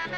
Hello,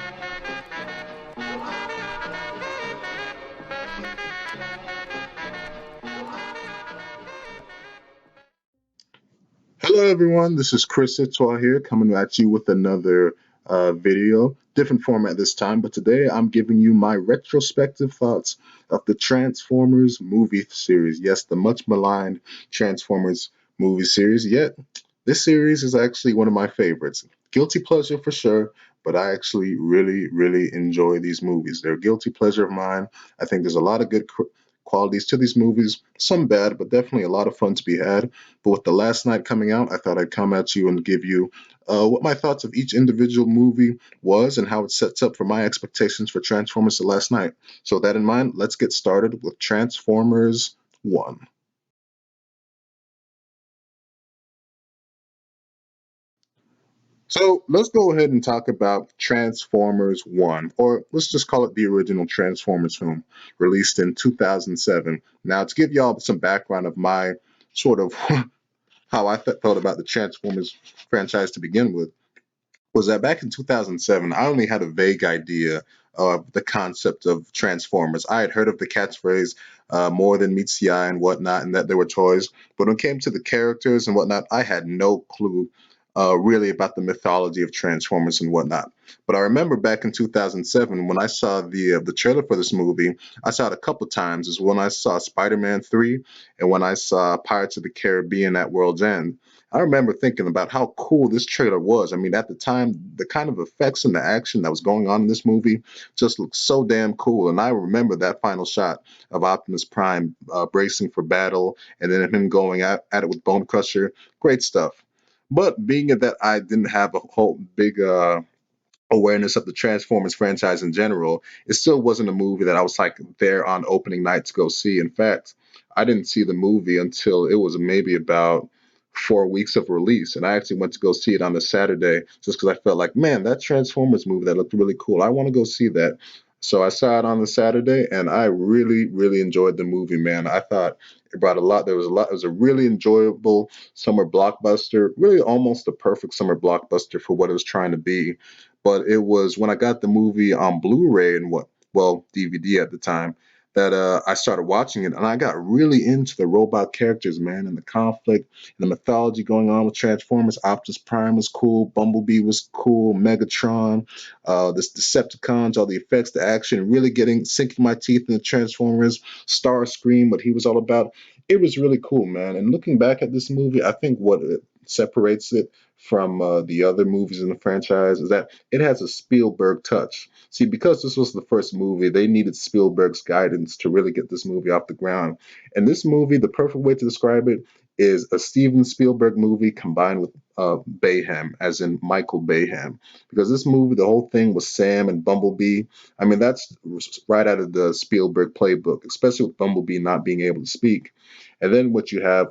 everyone. This is Chris Itwell here, coming at you with another video. Different format this time, but today I'm giving you my retrospective thoughts of the Transformers movie series. Yes, the much maligned Transformers movie series. Yet, this series is actually one of my favorites. Guilty pleasure for sure, but I actually really, really enjoy these movies. They're a guilty pleasure of mine. I think there's a lot of good qualities to these movies, some bad, but definitely a lot of fun to be had. But with the last night coming out, I thought I'd come at you and give you what my thoughts of each individual movie was and how it sets up for my expectations for Transformers the last night. So, with that in mind, let's get started with Transformers 1. So, let's go ahead and talk about Transformers 1, or let's just call it the original Transformers film, released in 2007. Now, to give y'all some background of my sort of how I felt about the Transformers franchise to begin with was that back in 2007, I only had a vague idea of the concept of Transformers. I had heard of the catchphrase, more than meets the eye and whatnot, and that there were toys. But when it came to the characters and whatnot, I had no clue really about the mythology of Transformers and whatnot. But I remember back in 2007 when I saw the trailer for this movie, I saw it a couple times. Is when I saw Spider-Man 3 and when I saw Pirates of the Caribbean at World's End. I remember thinking about how cool this trailer was. I mean, at the time, the kind of effects and the action that was going on in this movie just looked so damn cool. And I remember that final shot of Optimus Prime bracing for battle and then him going at it with Bone Crusher. Great stuff. But being that I didn't have a whole big awareness of the Transformers franchise in general, it still wasn't a movie that I was like there on opening night to go see. In fact, I didn't see the movie until it was maybe about 4 weeks of release, and I actually went to go see it on a Saturday just because I felt like, man, that Transformers movie that looked really cool. I want to go see that. So I saw it on the Saturday, and I really, really enjoyed the movie. Man, I thought it brought a lot. There was a lot. It was a really enjoyable summer blockbuster, really almost a perfect summer blockbuster for what it was trying to be. But it was when I got the movie on Blu-ray and DVD at the time that I started watching it, and I got really into the robot characters, man, and the conflict and the mythology going on with Transformers. Optimus Prime was cool, Bumblebee was cool, Megatron, the Decepticons, all the effects, the action, really getting sinking my teeth in the Transformers, Starscream, what he was all about. It was really cool, man. And looking back at this movie, I think what separates it from the other movies in the franchise is that it has a Spielberg touch. See, because this was the first movie, they needed Spielberg's guidance to really get this movie off the ground. And this movie, the perfect way to describe it is a Steven Spielberg movie combined with Bayhem, as in Michael Bayhem. Because this movie, the whole thing was Sam and Bumblebee. I mean, that's right out of the Spielberg playbook, especially with Bumblebee not being able to speak. And then what you have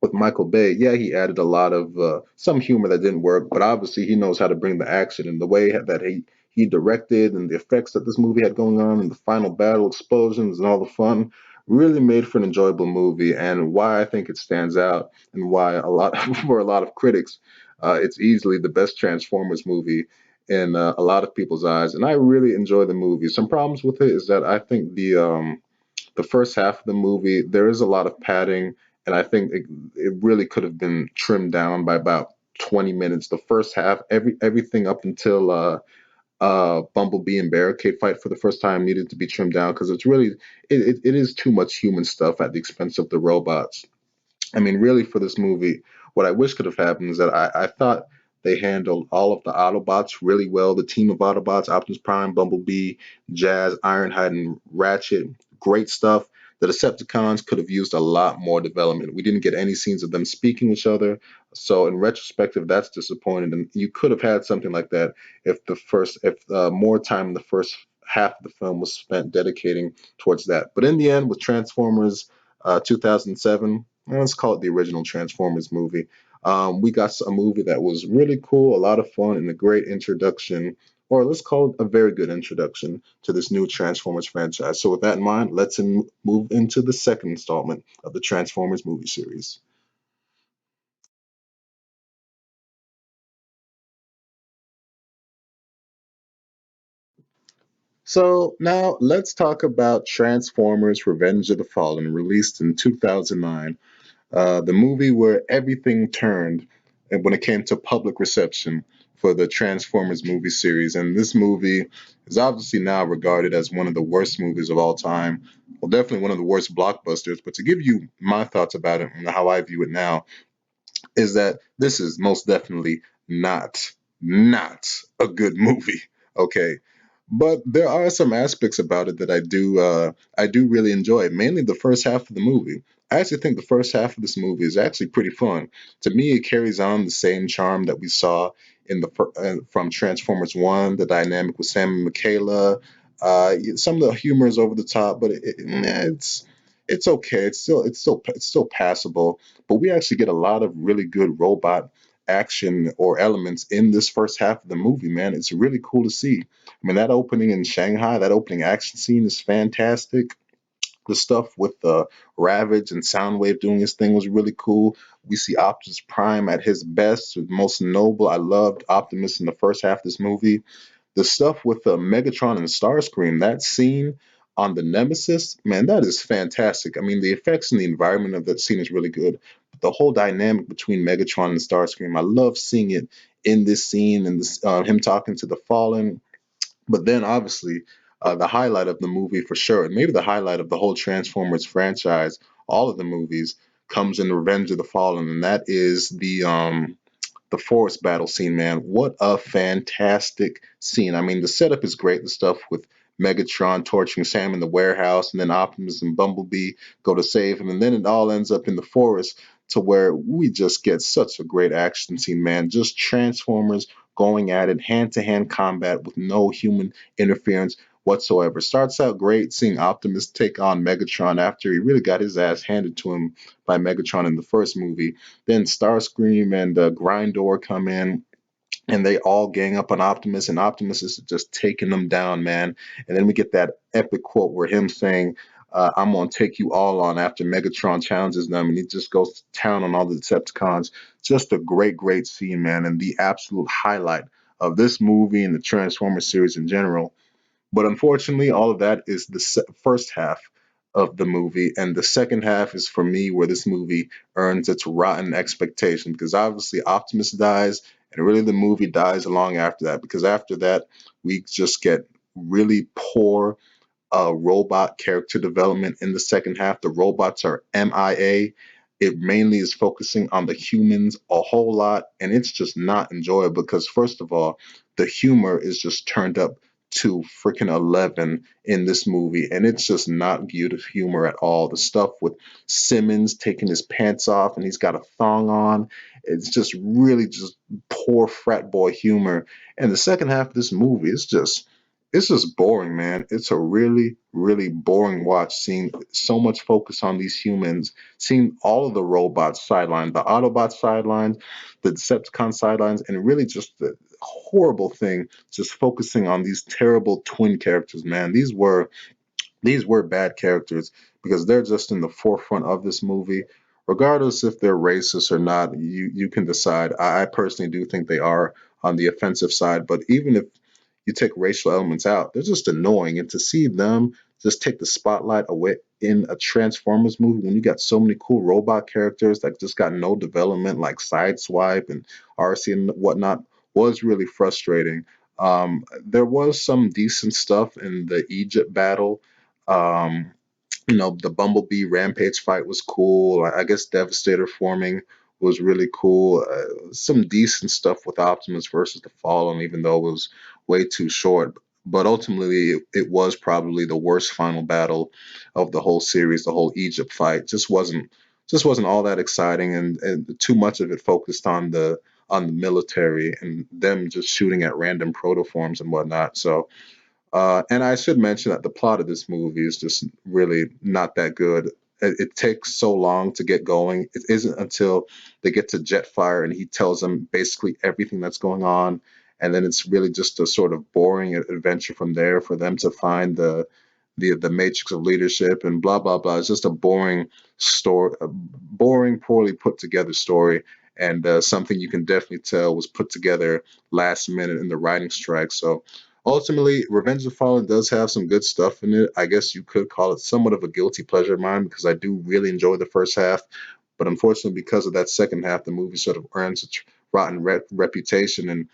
with Michael Bay, yeah, he added a lot of some humor that didn't work, but obviously he knows how to bring the action and the way that he directed and the effects that this movie had going on and the final battle explosions and all the fun really made for an enjoyable movie. And why I think it stands out and why a lot for a lot of critics, it's easily the best Transformers movie in a lot of people's eyes. And I really enjoy the movie. Some problems with it is that I think the first half of the movie, there is a lot of padding, and I think it really could have been trimmed down by about 20 minutes. The first half, everything up until Bumblebee and Barricade fight for the first time needed to be trimmed down because it's really it is too much human stuff at the expense of the robots. I mean, really, for this movie, what I wish could have happened is that I thought they handled all of the Autobots really well. The team of Autobots, Optimus Prime, Bumblebee, Jazz, Ironhide, and Ratchet, great stuff. The Decepticons could have used a lot more development. We didn't get any scenes of them speaking to each other. So, in retrospective, that's disappointing. And you could have had something like that if more time in the first half of the film was spent dedicating towards that. But in the end, with Transformers 2007, let's call it the original Transformers movie. We got a movie that was really cool, a lot of fun, and a great introduction, or let's call it a very good introduction to this new Transformers franchise. So, with that in mind, move into the second installment of the Transformers movie series. So now let's talk about Transformers Revenge of the Fallen, released in 2009. The movie where everything turned and when it came to public reception for the Transformers movie series. And this movie is obviously now regarded as one of the worst movies of all time. Well, definitely one of the worst blockbusters. But to give you my thoughts about it and how I view it now, is that this is most definitely not a good movie. Okay. But there are some aspects about it that I do really enjoy. Mainly the first half of the movie. I actually think the first half of this movie is actually pretty fun. To me, it carries on the same charm that we saw in from Transformers One. The dynamic with Sam and Michaela. Some of the humor is over the top, but it's okay. It's still passable. But we actually get a lot of really good robot action or elements in this first half of the movie, man. It's really cool to see. I mean, that opening in Shanghai, that opening action scene is fantastic. The stuff with Ravage and Soundwave doing his thing was really cool. We see Optimus Prime at his best, most noble. I loved Optimus in the first half of this movie. The stuff with Megatron and Starscream, that scene on the Nemesis, man, that is fantastic. I mean, the effects and the environment of that scene is really good. But the whole dynamic between Megatron and Starscream, I love seeing it in this scene and him talking to the Fallen. But then, obviously, the highlight of the movie for sure, and maybe the highlight of the whole Transformers franchise, all of the movies, comes in Revenge of the Fallen, and that is the forest battle scene, man. What a fantastic scene. I mean, the setup is great. The stuff with Megatron torturing Sam in the warehouse, and then Optimus and Bumblebee go to save him, and then it all ends up in the forest to where we just get such a great action scene, man. Just Transformers going at it, hand to hand combat with no human interference whatsoever. Starts out great seeing Optimus take on Megatron after he really got his ass handed to him by Megatron in the first movie. Then Starscream and Grindor come in, and they all gang up on Optimus, and Optimus is just taking them down, man. And then we get that epic quote where him saying, "I'm gonna take you all on," after Megatron challenges them, and he just goes to town on all the Decepticons. Just a great scene, man, and the absolute highlight of this movie and the Transformers series in general. But unfortunately, all of that is the first half of the movie, and the second half is for me where this movie earns its rotten expectation because obviously Optimus dies, and really the movie dies along after that because after that we just get really poor robot character development in the second half. The robots are MIA. It mainly is focusing on the humans a whole lot, and it's just not enjoyable because, first of all, the humor is just turned up to freaking 11 in this movie, and it's just not good humor at all. The stuff with Simmons taking his pants off and he's got a thong on, it's just really just poor frat boy humor. And the second half of this movie is just it's just boring, man. It's a really boring watch seeing so much focus on these humans, seeing all of the robots sidelined, the Autobots sidelined, the Decepticon sidelines, and really just the horrible thing, just focusing on these terrible twin characters, man. These were bad characters because they're just in the forefront of this movie. Regardless if they're racist or not, you can decide. I personally do think they are on the offensive side, but even if you take racial elements out, they're just annoying. And to see them just take the spotlight away in a Transformers movie when you got so many cool robot characters that just got no development, like Sideswipe and RC and whatnot, was really frustrating. There was some decent stuff in the Egypt battle. Um, the Bumblebee Rampage fight was cool. I guess Devastator forming was really cool. Some decent stuff with Optimus versus the Fallen, even though it was way too short. But ultimately, it was probably the worst final battle of the whole series. The whole Egypt fight just wasn't all that exciting, and too much of it focused on the military and them just shooting at random protoforms and whatnot. So and I should mention that the plot of this movie is just really not that good. It takes so long to get going. It isn't until they get to Jetfire and he tells them basically everything that's going on, and then it's really just a sort of boring adventure from there for them to find the matrix of leadership and blah blah blah. It's just a boring story, a boring, poorly put together story, and something you can definitely tell was put together last minute in the writing strike. So ultimately, Revenge of the Fallen does have some good stuff in it. I guess you could call it somewhat of a guilty pleasure of mine because I do really enjoy the first half. But unfortunately, because of that second half, the movie sort of earns its rotten reputation. And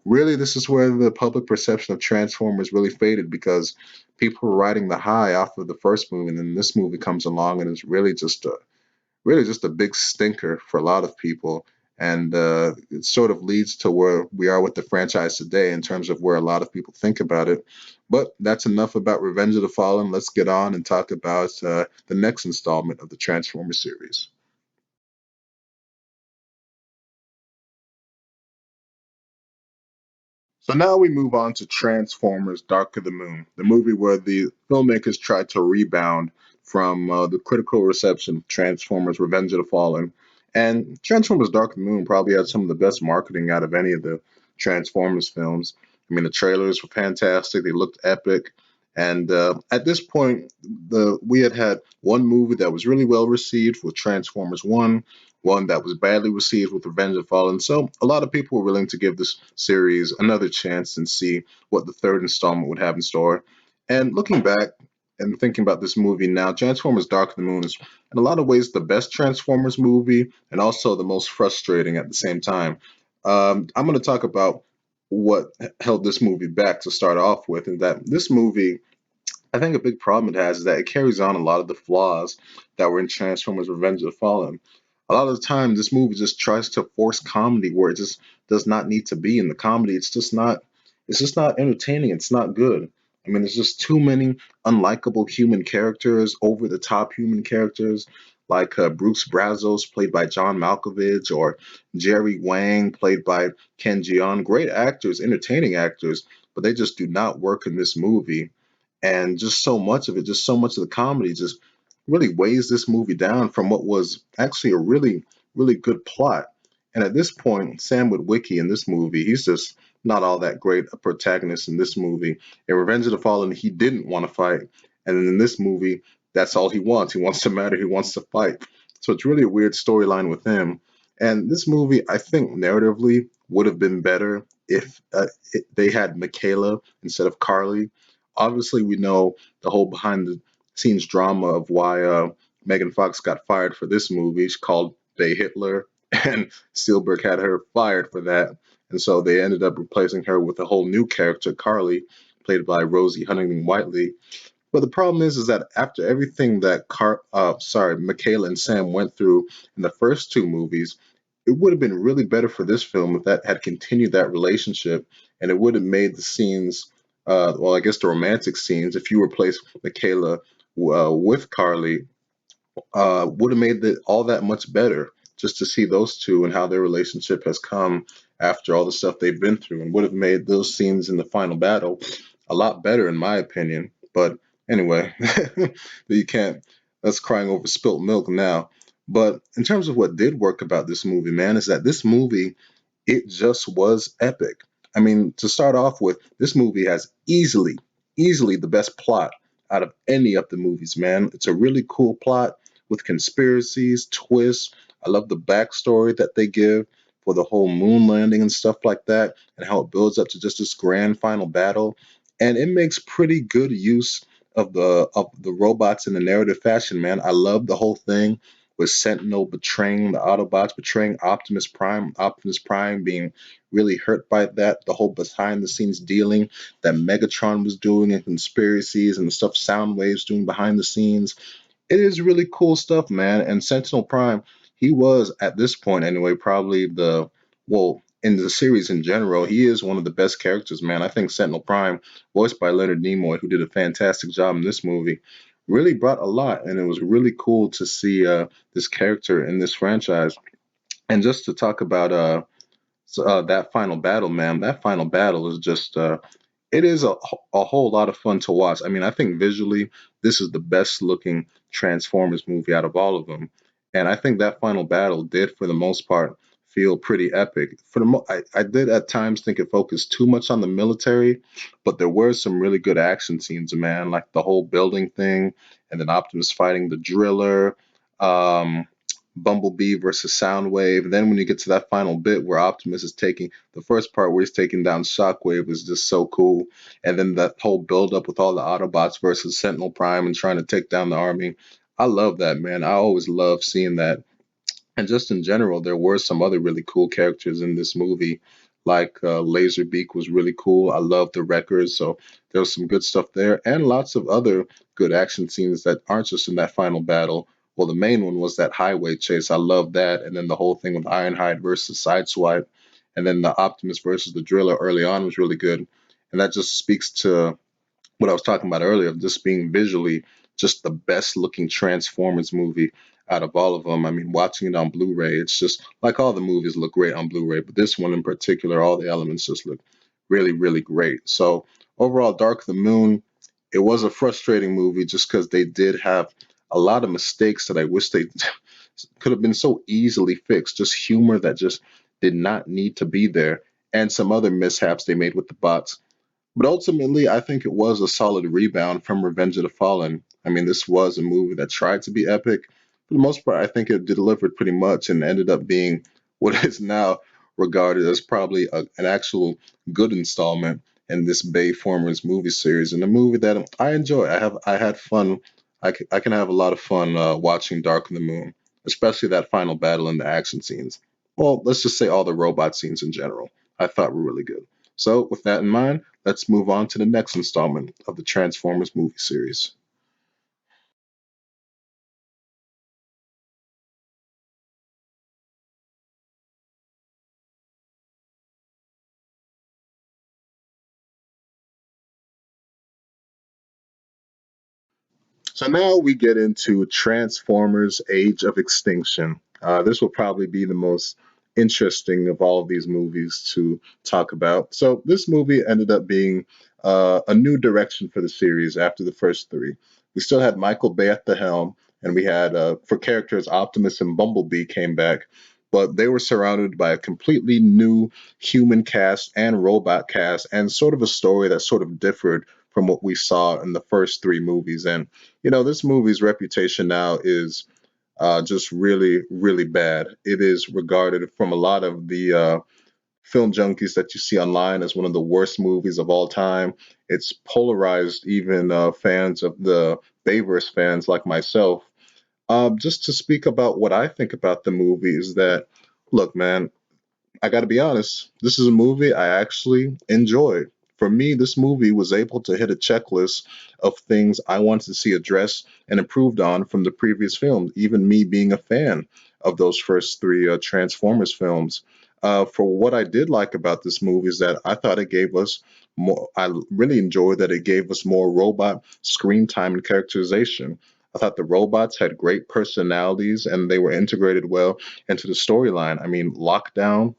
really, this is where the public perception of Transformers really faded because people were riding the high off of the first movie, and then this movie comes along and is really just a big stinker for a lot of people. And it sort of leads to where we are with the franchise today in terms of where a lot of people think about it. But that's enough about Revenge of the Fallen. Let's get on and talk about the next installment of the Transformers series. So now we move on to Transformers Dark of the Moon, the movie where the filmmakers tried to rebound from the critical reception of Transformers Revenge of the Fallen. And Transformers Dark of the Moon probably had some of the best marketing out of any of the Transformers films. I mean, the trailers were fantastic, they looked epic. And at this point, we had one movie that was really well received with Transformers 1, one that was badly received with Revenge of the Fallen. So a lot of people were willing to give this series another chance and see what the third installment would have in store. And looking back and thinking about this movie now, Transformers Dark of the Moon is in a lot of ways the best Transformers movie and also the most frustrating at the same time. I'm going to talk about what held this movie back to start off with, and that this movie I think a big problem it has is that it carries on a lot of the flaws that were in Transformers Revenge of the Fallen. A lot of the time, this movie just tries to force comedy where it just does not need to be. In the comedy, it's just not entertaining. It's not good. I mean, there's just too many unlikable human characters, over the top human characters, like Bruce Brazos, played by John Malkovich, or Jerry Wang, played by Ken Jeong. Great actors, entertaining actors, but they just do not work in this movie, and just so much of it, just so much of the comedy just really weighs this movie down from what was actually a really good plot. And at this point, Sam Witwicky in this movie, he's just not all that great a protagonist in this movie. In Revenge of the Fallen, he didn't want to fight, and then in this movie, that's all he wants. He wants to matter. He wants to fight. So it's really a weird storyline with him. And this movie, I think, narratively would have been better if they had Michaela instead of Carly. Obviously, we know the whole behind the scenes drama of why Megan Fox got fired for this movie. She called Bay Hitler, and Spielberg had her fired for that. And so they ended up replacing her with a whole new character, Carly, played by Rosie Huntington Whiteley. But the problem is that after everything that Michaela and Sam went through in the first two movies, it would have been really better for this film if that had continued that relationship, and it would have made the scenes, well, I guess the romantic scenes, if you replace Michaela with Carly, would have made it all that much better just to see those two and how their relationship has come after all the stuff they've been through, and would have made those scenes in the final battle a lot better, in my opinion. But anyway, you can't, that's crying over spilt milk now. But in terms of what did work about this movie, man, is that this movie, it just was epic. I mean, to start off with, this movie has easily the best plot out of any of the movies, man. It's a really cool plot with conspiracies, twists. I love the backstory that they give for the whole moon landing and stuff like that, and how it builds up to just this grand final battle. And it makes pretty good use of the robots in the narrative fashion, man. I love the whole thing with Sentinel betraying the Autobots, betraying Optimus Prime being really hurt by that, the whole behind the scenes dealing that Megatron was doing and conspiracies and the stuff Soundwave's doing behind the scenes. It is really cool stuff, man. And Sentinel Prime, he was at this point anyway, probably in the series in general, he is one of the best characters, man. I think Sentinel Prime, voiced by Leonard Nimoy, who did a fantastic job in this movie, really brought a lot, and it was really cool to see this character in this franchise. And just to talk about that final battle, man, that final battle is just it is a whole lot of fun to watch. I mean, I think visually, this is the best looking Transformers movie out of all of them. And I think that final battle did, for the most part, feel pretty epic. I did at times think it focused too much on the military, but there were some really good action scenes, man, like the whole building thing, and then Optimus fighting the driller. Um, Bumblebee versus Soundwave. And then when you get to that final bit where Optimus is taking the first part where he's taking down Shockwave was just so cool. And then that whole build up with all the Autobots versus Sentinel Prime and trying to take down the army. I love that, man. I always love seeing that. And just in general, there were some other really cool characters in this movie. Like Laserbeak was really cool. I love the Wreckers, so there was some good stuff there, and lots of other good action scenes that aren't just in that final battle. Well, the main one was that highway chase. I love that, and then the whole thing with Ironhide versus Sideswipe, and then the Optimus versus the Driller early on was really good, and that just speaks to what I was talking about earlier of just being visually just the best looking Transformers movie out of all of them. I mean, watching it on Blu-ray, it's just like all the movies look great on Blu-ray, but this one in particular, all the elements just look really, really great. So overall, Dark of the Moon, it was a frustrating movie just because they did have a lot of mistakes that I wish they could have been so easily fixed. Just humor that just did not need to be there, and some other mishaps they made with the bots. But ultimately, I think it was a solid rebound from Revenge of the Fallen. I mean, this was a movie that tried to be epic. For the most part, I think it delivered pretty much and ended up being what is now regarded as probably an actual good installment in this Bayformers movie series, and a movie that I enjoy. I had fun. I can have a lot of fun watching Dark of the Moon, especially that final battle and the action scenes. Well, let's just say all the robot scenes in general. I thought were really good. So, with that in mind, let's move on to the next installment of the Transformers movie series. So now we get into Transformers Age of Extinction. This will probably be the most interesting of all of these movies to talk about. So, this movie ended up being a new direction for the series after the first three. We still had Michael Bay at the helm, and we had, for characters, Optimus and Bumblebee came back, but they were surrounded by a completely new human cast and robot cast, and sort of a story that sort of differed from what we saw in the first three movies. And this movie's reputation now is just really, really bad. It is regarded from a lot of the film junkies that you see online as one of the worst movies of all time. It's polarized even fans of the Bayverse fans like myself. Just to speak about what I think about the movie is that, look, man, I got to be honest, this is a movie I actually enjoyed. For me, this movie was able to hit a checklist of things I wanted to see addressed and improved on from the previous films, even me being a fan of those first three Transformers films. For what I did like about this movie is that I thought it gave us more, I really enjoyed that it gave us more robot screen time and characterization. I thought the robots had great personalities and they were integrated well into the storyline. I mean, Lockdown,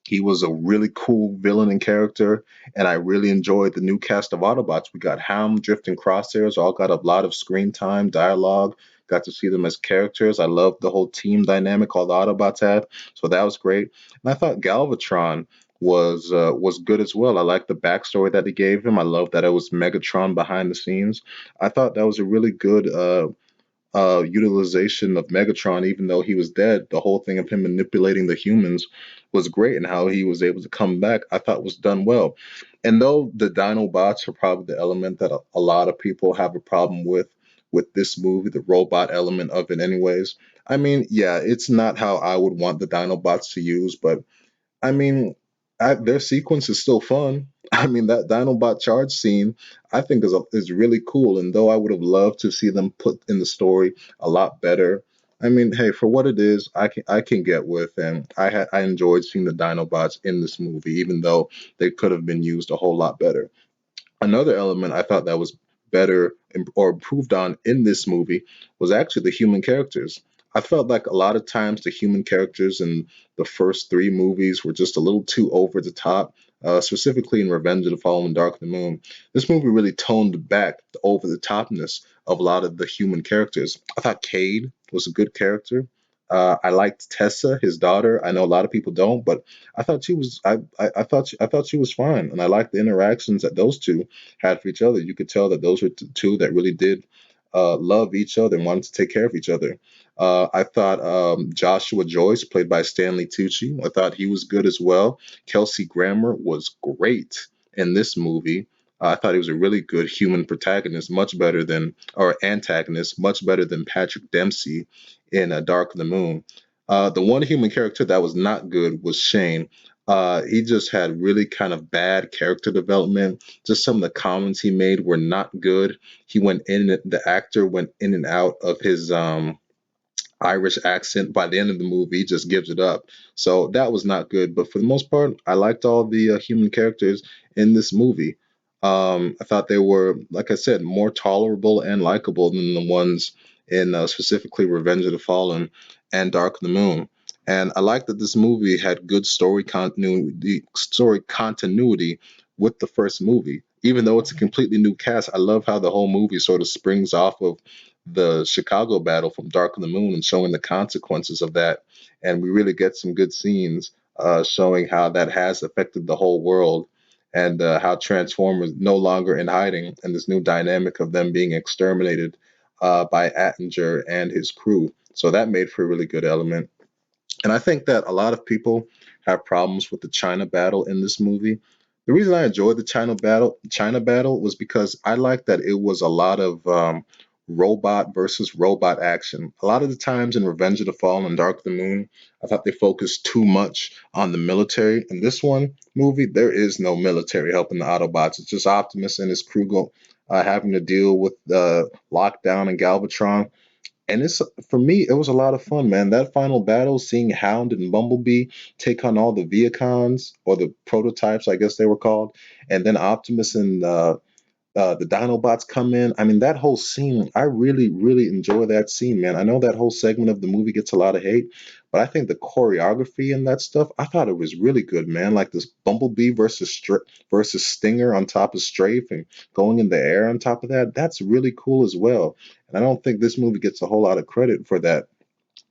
he was a really cool villain and character, and I really enjoyed the new cast of Autobots. We got Ham, Drift, and Crosshairs, all got a lot of screen time, dialogue. Got to see them as characters. I loved the whole team dynamic all the Autobots had, so that was great. And I thought Galvatron was good as well. I liked the backstory that they gave him. I love that it was Megatron behind the scenes. I thought that was a really good utilization of Megatron, even though he was dead. The whole thing of him manipulating the humans was great, and how he was able to come back, I thought was done well. And though the Dinobots are probably the element that a lot of people have a problem with this movie, the robot element of it, anyways. I mean, yeah, it's not how I would want the Dinobots to use, but I mean, their sequence is still fun. I mean, that Dinobot charge scene, I think is really cool. And though I would have loved to see them put in the story a lot better, I mean, hey, for what it is, I can get with, and I enjoyed seeing the Dinobots in this movie, even though they could have been used a whole lot better. Another element I thought that was better or improved on in this movie was actually the human characters. I felt like a lot of times the human characters in the first three movies were just a little too over the top, specifically in Revenge of the Fallen and Dark of the Moon. This movie really toned back the over the topness of a lot of the human characters. I thought Cade was a good character. I liked Tessa, his daughter. I know a lot of people don't, but I thought she was I thought she was fine, and I liked the interactions that those two had for each other. You could tell that those were two that really did love each other and wanted to take care of each other. I thought Joshua Joyce, played by Stanley Tucci, I thought he was good as well. Kelsey Grammer was great in this movie. I thought he was a really good human protagonist, much better than, or antagonist, much better than Patrick Dempsey in Dark of the Moon. The one human character that was not good was Shane. He just had really kind of bad character development. Just some of the comments he made were not good. He went in, the actor went in and out of his Irish accent. By the end of the movie, he just gives it up. So that was not good. But for the most part, I liked all the human characters in this movie. I thought they were, like I said, more tolerable and likable than the ones in specifically Revenge of the Fallen and Dark of the Moon. And I like that this movie had good story continuity with the first movie. Even though it's a completely new cast, I love how the whole movie sort of springs off of the Chicago battle from Dark of the Moon and showing the consequences of that. And we really get some good scenes showing how that has affected the whole world and how Transformers no longer in hiding and this new dynamic of them being exterminated by Attinger and his crew. So that made for a really good element. And I think that a lot of people have problems with the China battle in this movie. The reason I enjoyed the China battle was because I liked that it was a lot of robot versus robot action. A lot of the times in Revenge of the Fallen and Dark of the Moon, I thought they focused too much on the military. In this one movie, there is no military helping the Autobots. It's just Optimus and his crew having to deal with the lockdown and Galvatron. And it's for me, it was a lot of fun, man. That final battle, seeing Hound and Bumblebee take on all the Viacons or the prototypes, I guess they were called, and then Optimus and the Dinobots come in. I mean, that whole scene, I really, really enjoy that scene, man. I know that whole segment of the movie gets a lot of hate, but I think the choreography and that stuff, I thought it was really good, man. Like this Bumblebee versus Stinger on top of Strafe and going in the air on top of that. That's really cool as well. And I don't think this movie gets a whole lot of credit for that.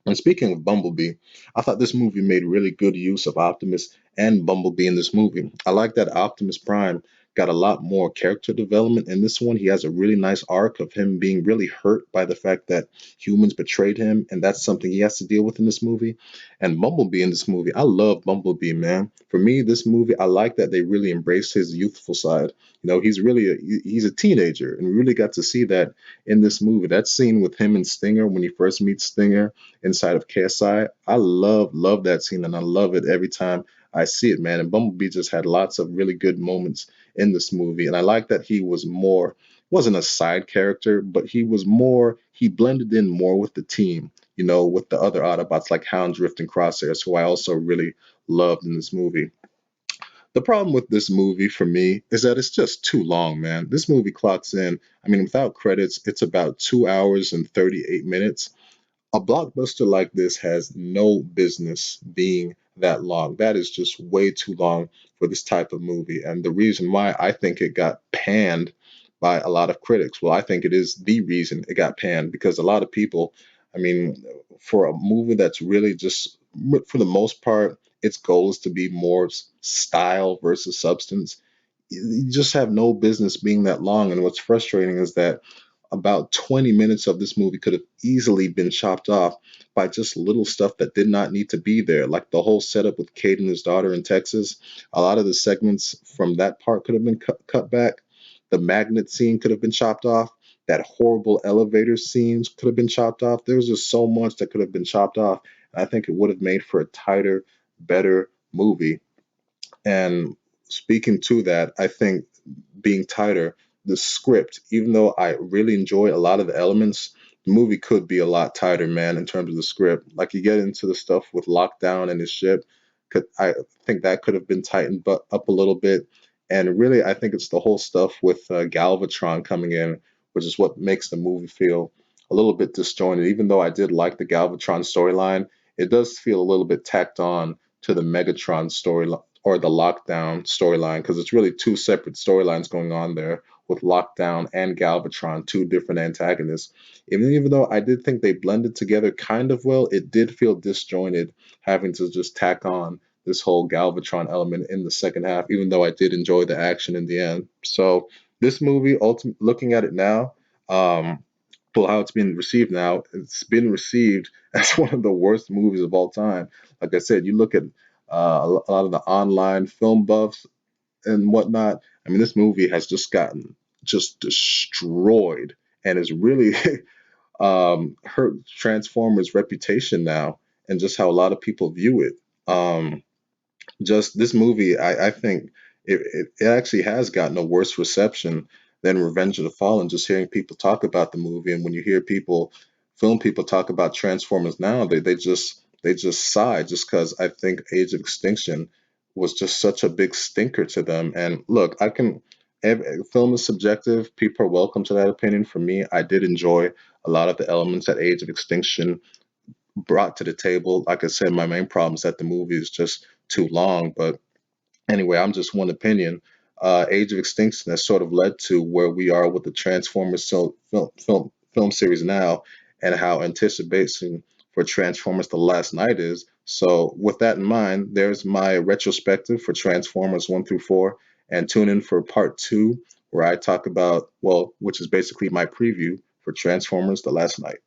And speaking of Bumblebee, I thought this movie made really good use of Optimus and Bumblebee in this movie. I like that Optimus Prime got a lot more character development in this one. He has a really nice arc of him being really hurt by the fact that humans betrayed him, and that's something he has to deal with in this movie. And Bumblebee in this movie, I love Bumblebee, man. For me, this movie, I like that they really embrace his youthful side. He's really he's a teenager, and we really got to see that in this movie. That scene with him and Stinger when he first meets Stinger inside of KSI. I love that scene, and I love it every time I see it, man. And Bumblebee just had lots of really good moments in this movie, and I like that he was more wasn't a side character, but he blended in more with the team. With the other Autobots like Hound, Drift, and Crosshairs, who I also really loved in this movie. The problem with this movie for me is that it's just too long, man. This movie clocks in, I mean, without credits, it's about 2 hours and 38 minutes. A blockbuster like this has no business being that long. That is just way too long for this type of movie. And the reason why I think it got panned by a lot of critics, well, I think it is the reason it got panned because a lot of people, I mean, for a movie that's really just, for the most part, its goal is to be more style versus substance. You just have no business being that long. And what's frustrating is that about 20 minutes of this movie could have easily been chopped off by just little stuff that did not need to be there, like the whole setup with Kate and his daughter in Texas. A lot of the segments from that part could have been cut back. The magnet scene could have been chopped off. That horrible elevator scenes could have been chopped off. There was just so much that could have been chopped off. And I think it would have made for a tighter, better movie. And speaking to that, I think being tighter, the script, even though I really enjoy a lot of the elements, the movie could be a lot tighter, man, in terms of the script. Like you get into the stuff with Lockdown and his ship, I think that could have been tightened but up a little bit. And really, I think it's the whole stuff with Galvatron coming in, which is what makes the movie feel a little bit disjointed. Even though I did like the Galvatron storyline, it does feel a little bit tacked on to the Megatron storyline or the Lockdown storyline because it's really two separate storylines going on there with Lockdown and Galvatron, two different antagonists. Even though I did think they blended together kind of well, it did feel disjointed having to just tack on this whole Galvatron element in the second half, even though I did enjoy the action in the end. So this movie, looking at it now, um, well, how it's been received now, it's been received as one of the worst movies of all time. Like I said, you look at a lot of the online film buffs and whatnot. I mean, this movie has just gotten just destroyed and is really hurt Transformers' reputation now, and just how a lot of people view it. Just this movie, I think it actually has gotten a worse reception than Revenge of the Fallen. Just hearing people talk about the movie, and when you hear film people talk about Transformers now, they just sigh, just because I think Age of Extinction was just such a big stinker to them. And look, film is subjective. People are welcome to that opinion. For me, I did enjoy a lot of the elements that Age of Extinction brought to the table. Like I said, my main problem is that the movie is just too long. But anyway, I'm just one opinion. Age of Extinction has sort of led to where we are with the Transformers film series now, and how anticipation for Transformers: The Last Night is. So, with that in mind, there's my retrospective for Transformers 1 through 4, and tune in for part 2, where I talk about, well, which is basically my preview for Transformers: The Last Night.